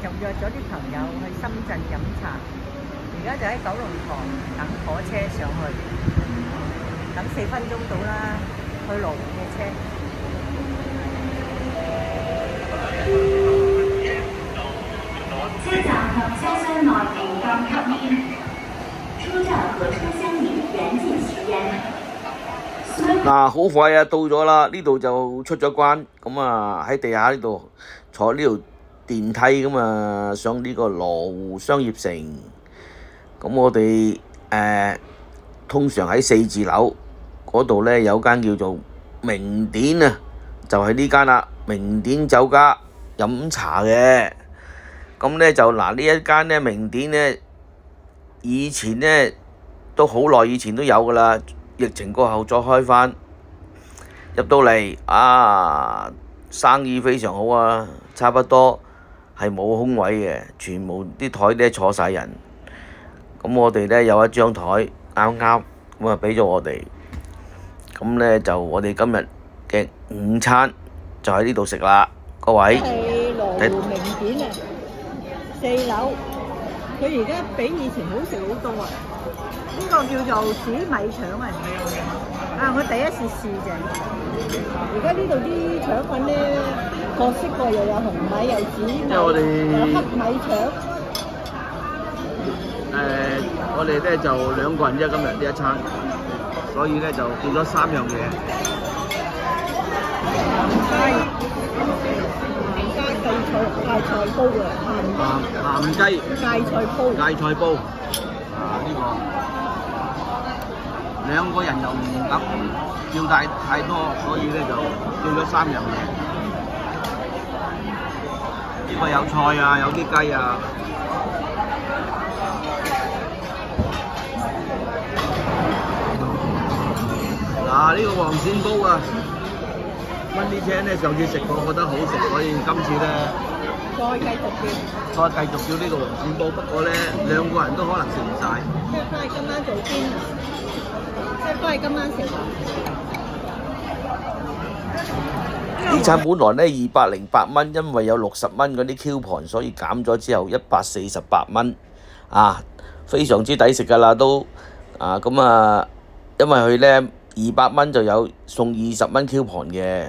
就約咗啲朋友去深圳飲茶，而家就喺九龍塘等火車上去，等4分鐘到啦，去羅湖嘅車。車站及車廂內停放吸煙，車站和車廂裏嚴禁吸煙。嗱，好快啊，到咗啦！呢度就出咗關，咁啊喺地下呢度坐呢條電梯咁啊上呢個羅湖商業城。咁我哋通常喺4字樓嗰度呢，有間叫做名典啊，就係呢間啦，名典酒家飲茶嘅。咁呢就嗱呢一間呢名典呢，以前呢都好耐以前都有噶啦。疫情過後再開返，入到嚟啊，生意非常好啊，差不多係冇空位嘅，全部啲台咧坐晒人。咁我哋咧有一張台啱啱咁啊，俾咗我哋。咁咧就我哋今日嘅午餐就喺呢度食啦，各位。係羅湖名典啊，4樓，佢而家比以前好食好多啊！呢個叫做紫米腸啊，啊！我第一次試啫。而家呢度啲腸粉咧，各式各樣，有紅米，有紫米，有黑米腸。我哋咧就2個人啫，今日呢一餐，所以咧就叫咗3樣嘢。芥菜煲啊，鹹雞芥菜煲啊，呢個2個人又唔敢叫太多，所以咧就叫咗3樣嘢。呢個有菜啊，有啲雞啊。嗱，呢個黃鱔煲啊，蚊啲青咧上次食過，覺得好食，所以今次咧再繼續叫呢個黃鱔煲。不過咧2個人都可能食唔晒。即係翻去今晚做煎啊！即係翻去今晚食。呢餐本來咧208蚊，因為有60蚊嗰啲 coupon，所以減咗之後148蚊啊，非常之抵食㗎啦都啊咁啊，因為佢咧200蚊就有送20蚊 coupon嘅。